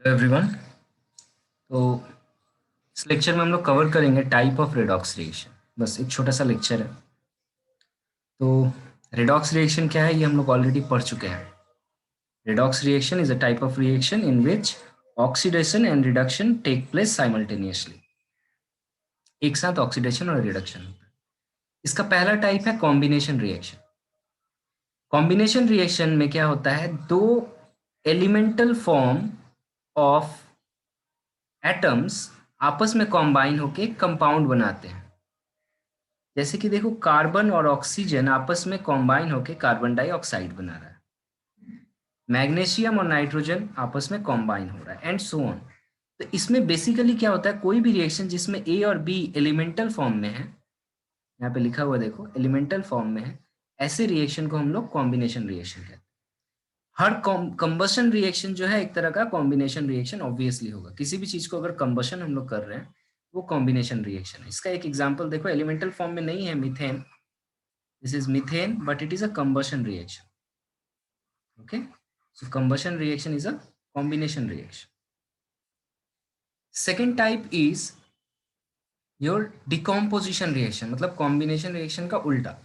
Hello everyone. तो इस lecture में हम लोग कवर करेंगे टाइप ऑफ रेडॉक्स रिएक्शन। बस एक छोटा सा लेक्चर है। तो रेडॉक्स रिएक्शन क्या है ये हम लोग ऑलरेडी पढ़ चुके हैं। Redox reaction is a type of reaction in which oxidation and reduction take place simultaneously. एक साथ ऑक्सीडेशन और रिडक्शन होता है। इसका पहला टाइप है कॉम्बिनेशन रिएक्शन। कॉम्बिनेशन रिएक्शन में क्या होता है, दो एलिमेंटल फॉर्म ऑफ एटम्स आपस में कॉम्बाइन होके कंपाउंड बनाते हैं। जैसे कि देखो, कार्बन और ऑक्सीजन आपस में कॉम्बाइन होके कार्बन डाइऑक्साइड बना रहा है। मैग्नीशियम और नाइट्रोजन आपस में कॉम्बाइन हो रहा है एंड सो ऑन। तो इसमें बेसिकली क्या होता है, कोई भी रिएक्शन जिसमें ए और बी एलिमेंटल फॉर्म में है, यहाँ पे लिखा हुआ देखो एलिमेंटल फॉर्म में है, ऐसे रिएक्शन को हम लोग कॉम्बिनेशन रिएक्शन कहते हैं। हर कंबशन रिएक्शन जो है एक तरह का कॉम्बिनेशन रिएक्शन ऑब्वियसली होगा। किसी भी चीज को अगर कंबशन हम लोग कर रहे हैं वो कॉम्बिनेशन रिएक्शन है। इसका एक एग्जांपल देखो, एलिमेंटल फॉर्म में नहीं है methane, this is methane but it is a combustion reaction. Okay, so combustion reaction is a combination reaction. Second type is your decomposition reaction, मतलब कॉम्बिनेशन रिएक्शन का उल्टा।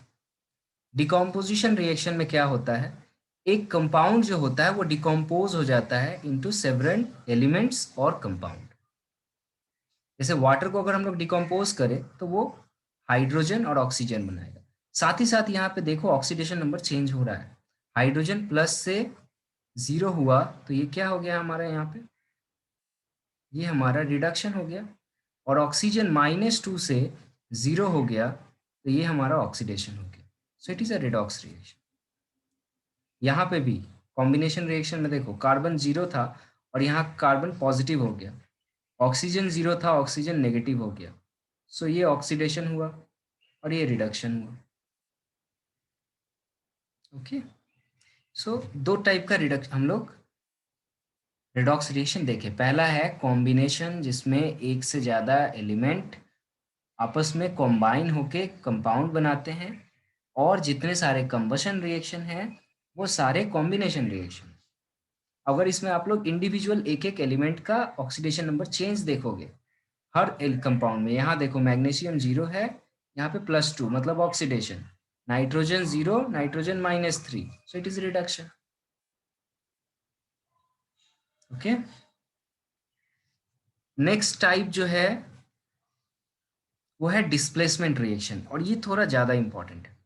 डिकम्पोजिशन रिएक्शन में क्या होता है, एक कंपाउंड जो होता है वो डिकम्पोज हो जाता है इनटू सेवरल एलिमेंट्स और कंपाउंड। जैसे वाटर को अगर हम लोग डिकम्पोज करें तो वो हाइड्रोजन और ऑक्सीजन बनाएगा। साथ ही साथ यहाँ पे देखो ऑक्सीडेशन नंबर चेंज हो रहा है। हाइड्रोजन प्लस से 0 हुआ तो ये क्या हो गया हमारा, यहाँ पे ये हमारा रिडक्शन हो गया। और ऑक्सीजन -2 से 0 हो गया तो ये हमारा ऑक्सीडेशन हो गया। So it is a redox reaction. यहाँ पे भी कॉम्बिनेशन रिएक्शन में देखो, कार्बन 0 था और यहाँ कार्बन पॉजिटिव हो गया। ऑक्सीजन 0 था, ऑक्सीजन नेगेटिव हो गया। सो ये ऑक्सीडेशन हुआ और ये रिडक्शन हुआ। ओके, सो दो टाइप का रिडक्शन हम लोग रिडॉक्स रिएक्शन देखें। पहला है कॉम्बिनेशन, जिसमें एक से ज़्यादा एलिमेंट आपस में कॉम्बाइन होके कंपाउंड बनाते हैं। और जितने सारे कंबशन रिएक्शन हैं वो सारे कॉम्बिनेशन रिएक्शन। अगर इसमें आप लोग इंडिविजुअल एक एक एलिमेंट का ऑक्सीडेशन नंबर चेंज देखोगे हर कंपाउंड में, यहाँ देखो मैग्नीशियम 0 है, यहाँ पे +2 मतलब oxidation. Nitrogen 0, nitrogen -3, so it is reduction. Okay, next type जो है वो है डिस्प्लेसमेंट रिएक्शन, और ये थोड़ा ज्यादा इंपॉर्टेंट है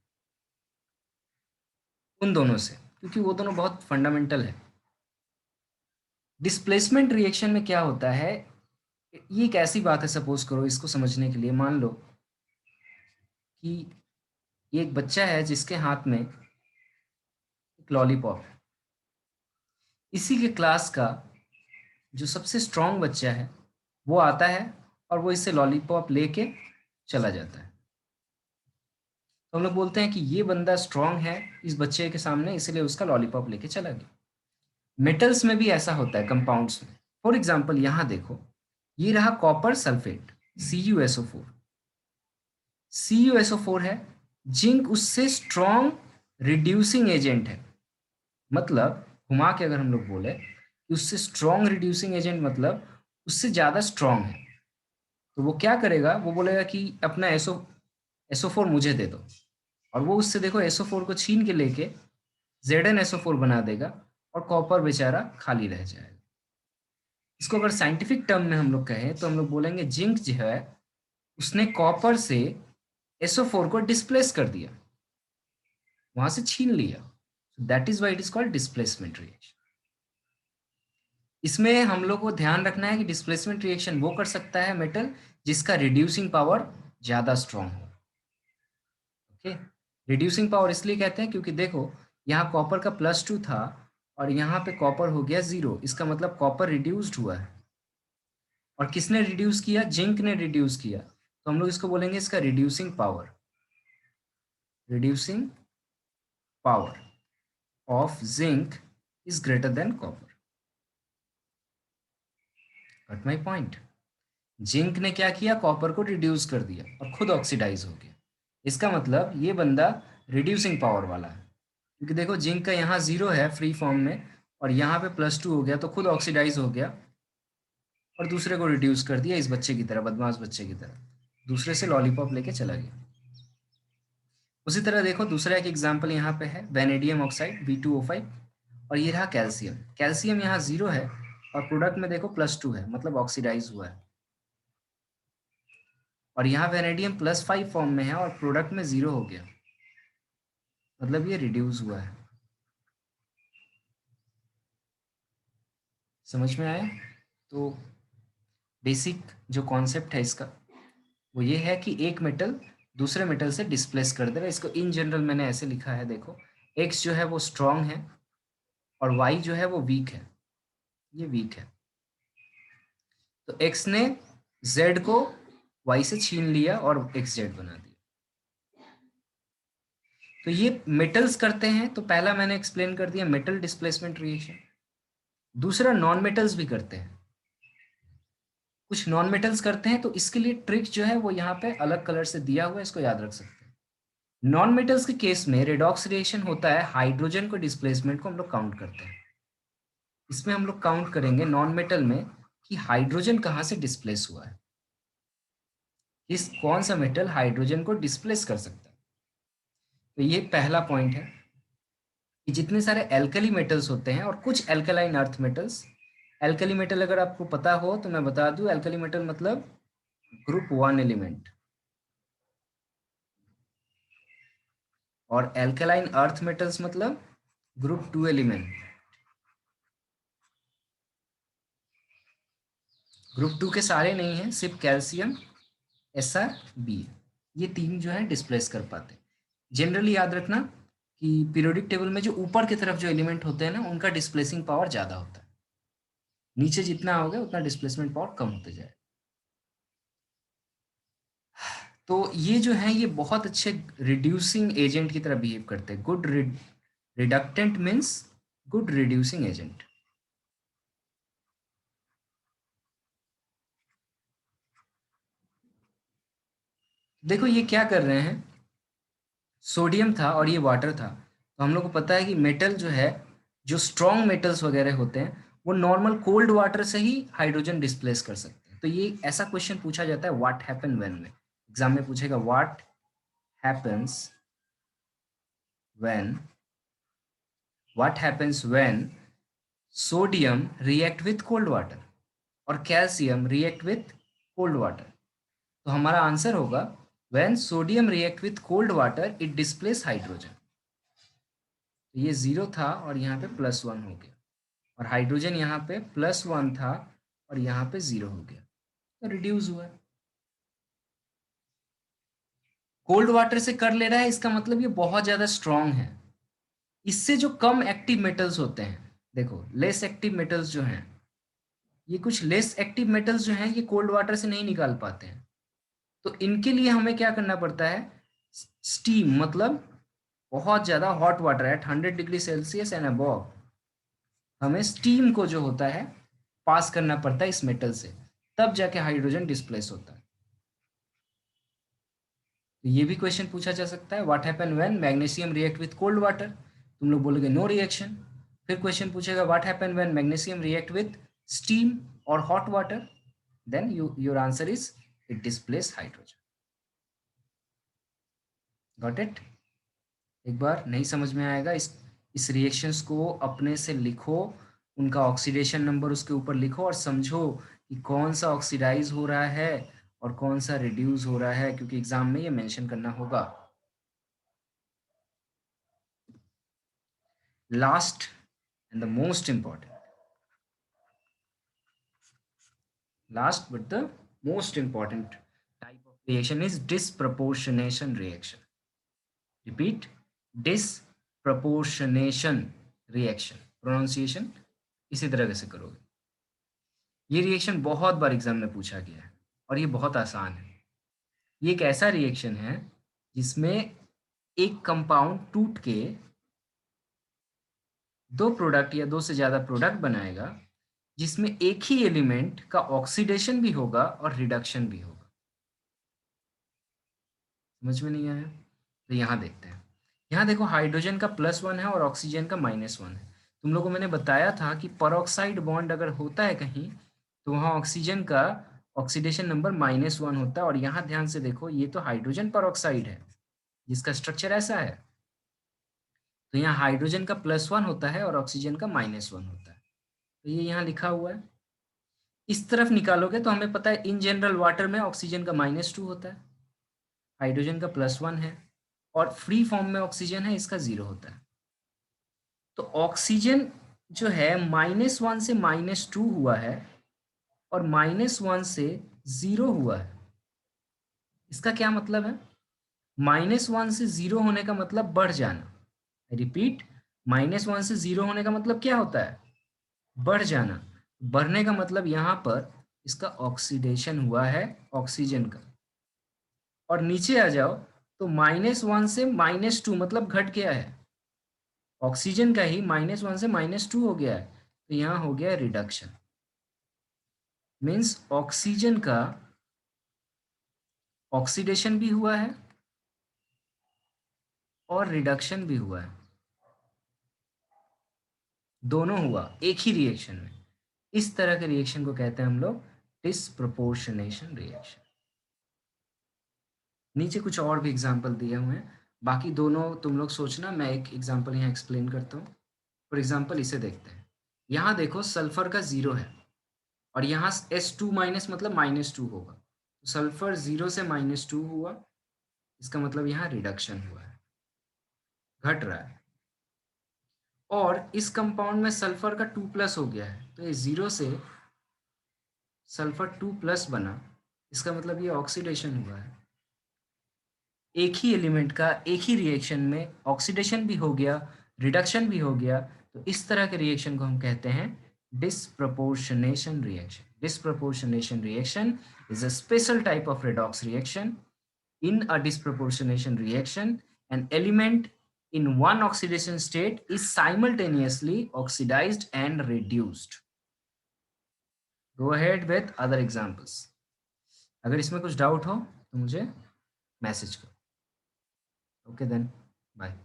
उन दोनों से, क्योंकि वो दोनों बहुत फंडामेंटल है। डिस्प्लेसमेंट रिएक्शन में क्या होता है, ये एक ऐसी बात है, सपोज करो इसको समझने के लिए मान लो कि ये एक बच्चा है जिसके हाथ में एक लॉलीपॉप है। इसी के क्लास का जो सबसे स्ट्रांग बच्चा है वो आता है और वो इससे लॉलीपॉप लेके चला जाता है। तो हम लोग बोलते हैं कि ये बंदा स्ट्रांग है इस बच्चे के सामने, इसलिए उसका लॉलीपॉप लेके चला गया। मेटल्स में भी ऐसा होता है, कंपाउंड्स में। फॉर एग्जाम्पल यहाँ देखो, ये रहा कॉपर सल्फेट CuSO4। CuSO4 है, जिंक उससे स्ट्रॉन्ग रिड्यूसिंग एजेंट है। मतलब घुमा के अगर हम लोग बोले कि उससे स्ट्रॉन्ग रिड्यूसिंग एजेंट मतलब उससे ज्यादा स्ट्रॉन्ग है, तो वो क्या करेगा, वो बोलेगा कि अपना SO4 मुझे दे दो। और वो उससे देखो SO4 को छीन के लेके ZnSO4 बना देगा और कॉपर बेचारा खाली रह जाएगा। इसको अगर साइंटिफिक टर्म में हम लोग कहें तो हम लोग बोलेंगे जिंक जो है उसने कॉपर से SO4 को डिस्प्लेस कर दिया, वहां से छीन लिया। That is why it is called displacement reaction. इसमें हम लोग को ध्यान रखना है कि डिस्प्लेसमेंट रिएक्शन वो कर सकता है मेटल जिसका रिड्यूसिंग पावर ज्यादा स्ट्रांग हो। ओके, रिड्यूसिंग पावर इसलिए कहते हैं क्योंकि देखो यहाँ कॉपर का +2 था और यहाँ पे कॉपर हो गया 0, इसका मतलब कॉपर रिड्यूस्ड हुआ है। और किसने रिड्यूस किया, जिंक ने रिड्यूस किया, तो हम लोग इसको बोलेंगे इसका reducing power. Reducing power of zinc is greater than copper. Got my point. Zinc ने क्या किया, कॉपर को रिड्यूस कर दिया और खुद ऑक्सीडाइज हो गया। इसका मतलब ये बंदा रिड्यूसिंग पावर वाला है, क्योंकि देखो जिंक का यहाँ 0 है फ्री फॉर्म में और यहाँ पे +2 हो गया तो खुद ऑक्सीडाइज हो गया और दूसरे को रिड्यूस कर दिया इस बच्चे की तरह, बदमाश बच्चे की तरह, दूसरे से लॉलीपॉप लेके चला गया। उसी तरह देखो दूसरा एक एग्जाम्पल यहाँ पे है, वेनेडियम ऑक्साइड V2O5, और ये रहा कैल्शियम। कैल्शियम यहाँ 0 है और प्रोडक्ट में देखो +2 है, मतलब ऑक्सीडाइज हुआ है। और यहाँ वेनेडियम +5 फॉर्म में है और प्रोडक्ट में 0 हो गया, मतलब ये रिड्यूस हुआ है। समझ में आया? तो बेसिक जो कॉन्सेप्ट है इसका वो ये है कि एक मेटल दूसरे मेटल से डिस्प्लेस कर देगा। इसको इन जनरल मैंने ऐसे लिखा है, देखो X जो है वो स्ट्रॉन्ग है और Y जो है वो वीक है, ये वीक है। तो X ने Z को Y से छीन लिया और XZ बना दिया। तो ये मेटल्स करते हैं, तो पहला मैंने एक्सप्लेन कर दिया मेटल डिस्प्लेसमेंट रिएक्शन। दूसरा नॉन मेटल्स भी करते हैं, कुछ नॉन मेटल्स करते हैं, तो इसके लिए ट्रिक जो है वो यहाँ पे अलग कलर से दिया हुआ है, इसको याद रख सकते हैं। नॉन मेटल्स के केस में रेडॉक्स रिएक्शन होता है, हाइड्रोजन को डिस्प्लेसमेंट को हम लोग काउंट करते हैं। इसमें हम लोग काउंट करेंगे नॉन मेटल में कि हाइड्रोजन कहाँ से डिस्प्लेस हुआ है, इस कौन सा मेटल हाइड्रोजन को डिस्प्लेस कर सकता है। तो ये पहला पॉइंट है कि जितने सारे एल्कली मेटल्स होते हैं और कुछ alkaline earth metals, alkali metal अगर आपको पता हो तो मैं बता दूं, एल्कली मेटल मतलब ग्रुप 1 एलिमेंट, और एल्कलाइन अर्थ मेटल्स मतलब ग्रुप 2 एलिमेंट। ग्रुप 2 के सारे नहीं हैं, सिर्फ कैल्शियम, SR, B, ये तीन जो है डिस्प्लेस कर पाते हैं। जनरली याद रखना कि पीरियोडिक टेबल में जो ऊपर की तरफ जो एलिमेंट होते हैं ना, उनका डिस्प्लेसिंग पावर ज़्यादा होता है, नीचे जितना होगा उतना डिस्प्लेसमेंट पावर कम होते जाए। तो ये जो है ये बहुत अच्छे रिड्यूसिंग एजेंट की तरह बिहेव करते हैं। Good reductant means good reducing agent. देखो ये क्या कर रहे हैं, सोडियम था और ये वाटर था। तो हम लोग को पता है कि मेटल जो है, जो स्ट्रॉन्ग मेटल्स वगैरह होते हैं, वो नॉर्मल कोल्ड वाटर से ही हाइड्रोजन डिस्प्लेस कर सकते हैं। तो ये ऐसा क्वेश्चन पूछा जाता है व्हाट हैपन व्हेन में, एग्जाम में पूछेगा what happens when, what happens when sodium react with cold water और calcium react with cold water. तो हमारा आंसर होगा when sodium react with cold water it displace hydrogen. तो ये 0 था और यहाँ पे +1 हो गया, और हाइड्रोजन यहाँ पे +1 था और यहाँ पे 0 हो गया, तो रिड्यूस हुआ। कोल्ड वाटर से कर ले रहा है, इसका मतलब ये बहुत ज्यादा स्ट्रांग है। इससे जो कम एक्टिव मेटल्स होते हैं, देखो लेस एक्टिव मेटल्स जो हैं, ये कुछ लेस एक्टिव मेटल्स जो हैं ये कोल्ड वाटर से नहीं निकाल पाते हैं। तो इनके लिए हमें क्या करना पड़ता है, स्टीम, मतलब बहुत ज्यादा hot water at 100 degree Celsius and above, हमें स्टीम को जो होता है पास करना पड़ता है इस मेटल से, तब जाके हाइड्रोजन डिस्प्लेस होता है। तो ये भी क्वेश्चन पूछा जा सकता है, what happen when magnesium react with cold water, तुम लोग बोलोगे नो रिएक्शन। फिर क्वेश्चन पूछेगा what happen when magnesium react with steam और hot water, then your answer is it displace hydrogen. Got it? एक बार नहीं समझ में आएगा, इस रिएक्शंस को अपने से लिखो, उनका ऑक्सीडेशन नंबर उसके ऊपर लिखो और समझो कि कौन सा ऑक्सीडाइज हो रहा है और कौन सा रिड्यूस हो रहा है, क्योंकि एग्जाम में ये मेंशन करना होगा। Last and the most important, last but the most important type of reaction is disproportionation reaction. Repeat, disproportionation reaction, pronunciation इसी तरह से करोगे। ये रिएक्शन बहुत बार एग्जाम में पूछा गया है और ये बहुत आसान है। ये एक ऐसा रिएक्शन है जिसमें एक कंपाउंड टूट के दो प्रोडक्ट या दो से ज्यादा प्रोडक्ट बनाएगा, जिसमें एक ही एलिमेंट का ऑक्सीडेशन भी होगा और रिडक्शन भी होगा। समझ में नहीं आया? तो यहाँ देखते हैं। यहाँ देखो हाइड्रोजन का +1 है और ऑक्सीजन का -1 है। तुम लोगों को मैंने बताया था कि परऑक्साइड बॉन्ड अगर होता है कहीं तो वहाँ ऑक्सीजन का ऑक्सीडेशन नंबर -1 होता है, और यहाँ ध्यान से देखो, ये तो हाइड्रोजन पर ऑक्साइड है जिसका स्ट्रक्चर ऐसा है, तो यहाँ हाइड्रोजन का +1 होता है और ऑक्सीजन का -1 होता है, तो ये यहाँ लिखा हुआ है। इस तरफ निकालोगे तो हमें पता है इन जनरल वाटर में ऑक्सीजन का -2 होता है, हाइड्रोजन का +1 है, और फ्री फॉर्म में ऑक्सीजन है, इसका 0 होता है। तो ऑक्सीजन जो है -1 से -2 हुआ है और -1 से 0 हुआ है। इसका क्या मतलब है? -1 से 0 होने का मतलब बढ़ जाना। रिपीट, -1 से 0 होने का मतलब क्या होता है? बढ़ जाना। बढ़ने का मतलब यहाँ पर इसका ऑक्सीडेशन हुआ है ऑक्सीजन का। और नीचे आ जाओ तो -1 से -2 मतलब घट गया है, ऑक्सीजन का ही -1 से -2 हो गया है, तो यहाँ हो गया रिडक्शन। मीन्स ऑक्सीजन का ऑक्सीडेशन भी हुआ है और रिडक्शन भी हुआ है, दोनों हुआ एक ही रिएक्शन में। इस तरह के रिएक्शन को कहते हैं हम लोग डिस्प्रपोर्शनेशन रिएक्शन। नीचे कुछ और भी एग्जाम्पल दिए हुए हैं, बाकी दोनों तुम लोग सोचना, मैं एक एग्जाम्पल यहाँ एक्सप्लेन करता हूँ। फॉर एग्जाम्पल इसे देखते हैं, यहाँ देखो सल्फर का 0 है और यहाँ S2- मतलब -2 होगा, तो सल्फर 0 से -2 हुआ, इसका मतलब यहाँ रिडक्शन हुआ है, घट रहा है। और इस कंपाउंड में सल्फर का 2+ हो गया है, तो ये 0 से सल्फर 2+ बना, इसका मतलब ये ऑक्सीडेशन हुआ है। एक ही एलिमेंट का एक ही रिएक्शन में ऑक्सीडेशन भी हो गया, रिडक्शन भी हो गया, तो इस तरह के रिएक्शन को हम कहते हैं disproportionation reaction. Disproportionation reaction is a special type of redox reaction. In a disproportionation reaction, an element in one oxidation state is simultaneously oxidized and reduced. Go ahead with other examples. अगर इसमें कुछ doubt हो तो मुझे message करो। Okay then, bye.